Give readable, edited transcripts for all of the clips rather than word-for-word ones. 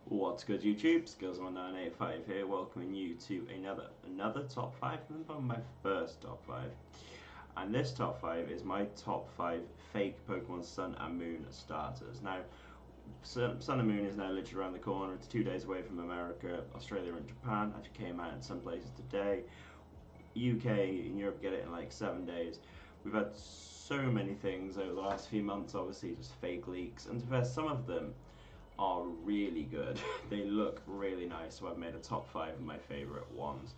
What's good, YouTube? Skills1985 here, welcoming you to another top 5. Remember my first top 5. And this top 5 is my top 5 fake Pokemon Sun and Moon starters. Now, Sun and Moon is now literally around the corner. It's 2 days away from America, Australia and Japan. Actually came out in some places today. UK and Europe get it in like 7 days. We've had so many things over the last few months, obviously just fake leaks. And to be fair, some of them are really good. They look really nice, so I've made a top 5 of my favourite ones.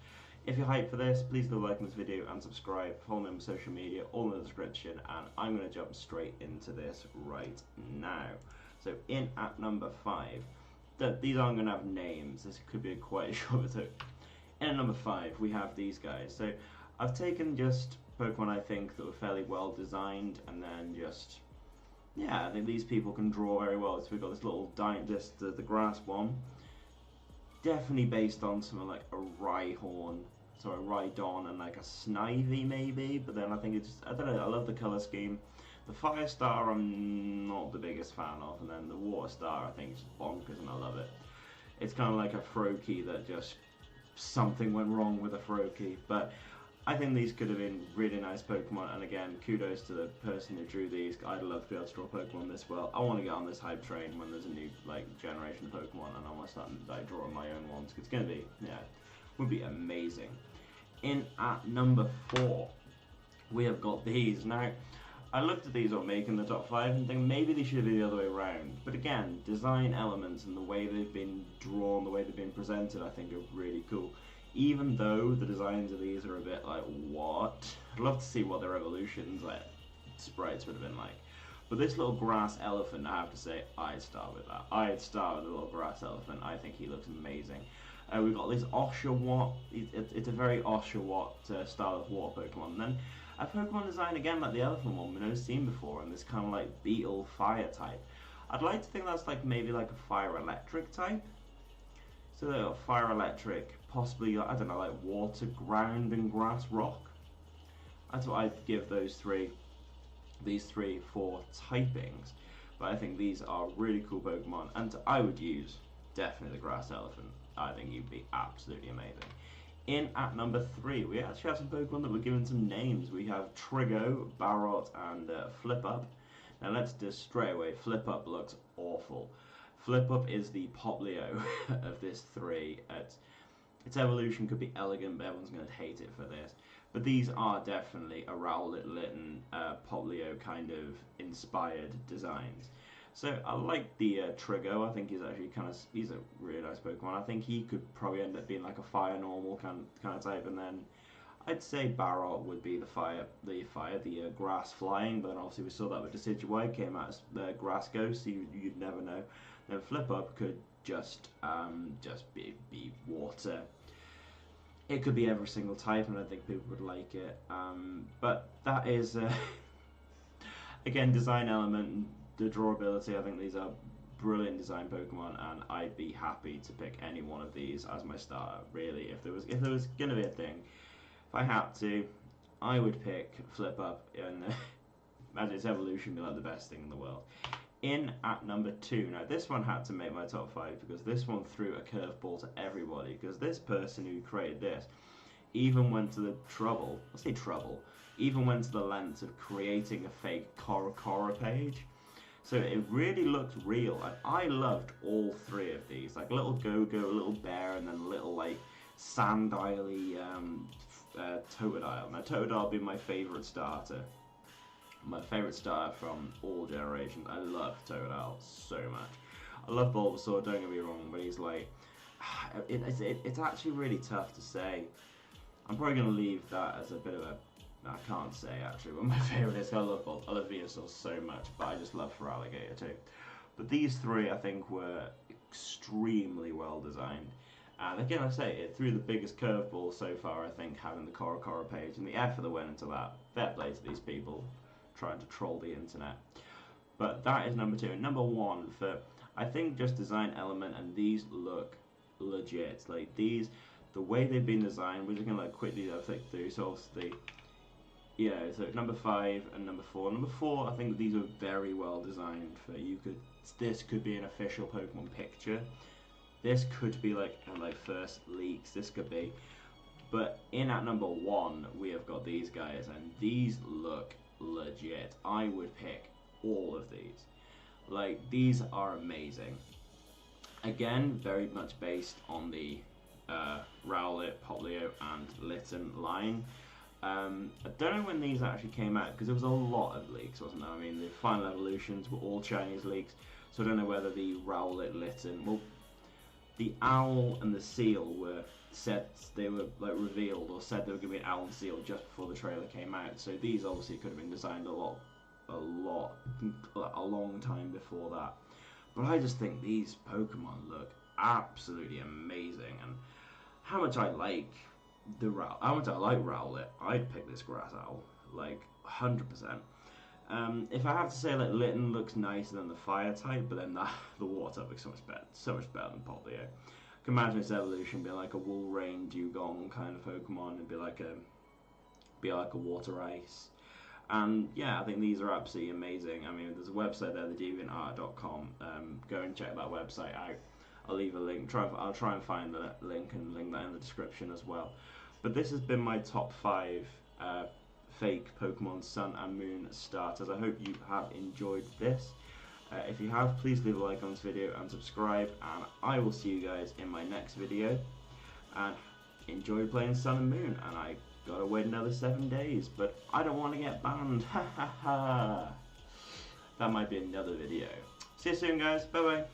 If you're hyped for this, please leave a like on this video and subscribe. Follow me on social media, all in the description, and I'm going to jump straight into this right now. So in at number 5, these aren't going to have names, this could be quite a short video. In at number 5 we have these guys. So I've taken just Pokemon I think that were fairly well designed, and then just I think these people can draw very well. So we've got this little the grass one, definitely based on something like a Rhyhorn, so a Rhydon and like a Snivy maybe. But then I think I don't know. I love the color scheme. The Fire Star I'm not the biggest fan of, and then the Water Star I think is bonkers and I love it. It's kind of like a Froakie that just something went wrong with a Froakie, but I think these could have been really nice Pokemon, and again, kudos to the person who drew these. I'd love to be able to draw Pokemon this well. I want to get on this hype train when there's a new generation of Pokemon, and I want to start drawing my own ones. It's going to be, would be amazing. In at number 4, we have got these. Now, I looked at these on making the top 5 and think maybe they should be the other way around. But again, design elements and the way they've been drawn, the way they've been presented, I think are really cool. Even though the designs of these are a bit like, what? I'd love to see what their evolutions, sprites would have been like. But this little grass elephant, I have to say, I'd start with that. I'd start with the little grass elephant. I think he looks amazing. We've got this Oshawott. It's a very Oshawott style of water Pokemon. And then a Pokemon design, again, like the elephant one we've never seen before, and this kind of like beetle fire type. I'd like to think that's maybe like a fire electric type. So they've got fire electric, possibly, I don't know, like water, ground, and grass rock. That's what I'd give these three for typings. But I think these are really cool Pokemon, and I would use definitely the grass elephant. I think he'd be absolutely amazing. In at number 3, we actually have some Pokemon that were given some names. We have Trigo, Barot, and Flipup. Now let's just straight away, Flipup looks awful. Flipup is the Poplio of this 3. Its evolution could be elegant, but everyone's going to hate it for this. But these are definitely a Rowlet-Litten Poplio kind of inspired designs. So I like the Trigo. I think he's actually he's a really nice Pokemon. I think he could probably end up being like a fire normal kind of type, and then I'd say Barot would be the grass flying, but then obviously we saw that with Decidueye, came out as the grass ghost, so you'd never know. Then Flipup could just be water. It could be every single type, and I think people would like it. But that is, again, design element, the drawability. I think these are brilliant design Pokemon, and I'd be happy to pick any one of these as my starter. Really, if there was going to be a thing. If I had to, I would pick Flipup, and as its evolution be like the best thing in the world. In at number 2, now this one had to make my top 5 because this one threw a curveball to everybody, because this person who created this even went to the even went to the lengths of creating a fake Cora page. So it really looked real, and I loved all 3 of these, like little Go-Go, little bear, and then little Sandile Totodile. Now Totodile would be my favourite starter. My favourite starter from all generations. I love Totodile so much. I love Bulbasaur, don't get me wrong, but he's it's actually really tough to say. I'm probably going to leave that as a bit of a, I can't say actually what my favourite is. I love Venusaur so much, but I just love Feraligatr too. But these 3 I think were extremely well designed. And again, I say, it threw the biggest curveball so far, I think, having the Cora page, and the effort that went into that. Fair play to these people trying to troll the internet. But that is number 2. And number 1 for, I think, just design element, and these look legit. Like these, the way they've been designed, we're just going to quickly flick through. So obviously, so number 5 and number 4. Number 4, I think these are very well designed for, this could be an official Pokemon picture. This could be like first leaks. This could be. But in at number 1, we have got these guys, and these look legit. I would pick all of these. Like, these are amazing. Again, very much based on the Rowlet, Poplio, and Litten line. I don't know when these actually came out, because there was a lot of leaks, wasn't there? I mean, the final evolutions were all Chinese leaks, so I don't know whether the Rowlet, Litten, well, the owl and the seal were said, they were like revealed or said they were going to be an owl and seal just before the trailer came out. So these obviously could have been designed a long time before that. But I just think these Pokemon look absolutely amazing, and how much I like Rowlet. I'd pick this Grass Owl, like 100%. If I have to say, like, Litten looks nicer than the Fire type, but then the Water type looks so much better than Poplio. I can imagine its evolution being like a Woolrain, Dugong kind of Pokemon, and be like a Water Ice. And yeah, I think these are absolutely amazing. I mean, there's a website there, thedeviantart.com. Go and check that website out. I'll leave a link. I'll try and find the link and link that in the description as well. But this has been my top 5 fake Pokemon Sun and Moon starters. I hope you have enjoyed this. If you have, please leave a like on this video and subscribe, and I will see you guys in my next video. And enjoy playing Sun and Moon, and I gotta wait another 7 days, but I don't want to get banned. Ha ha ha. That might be another video. See you soon, guys. Bye bye.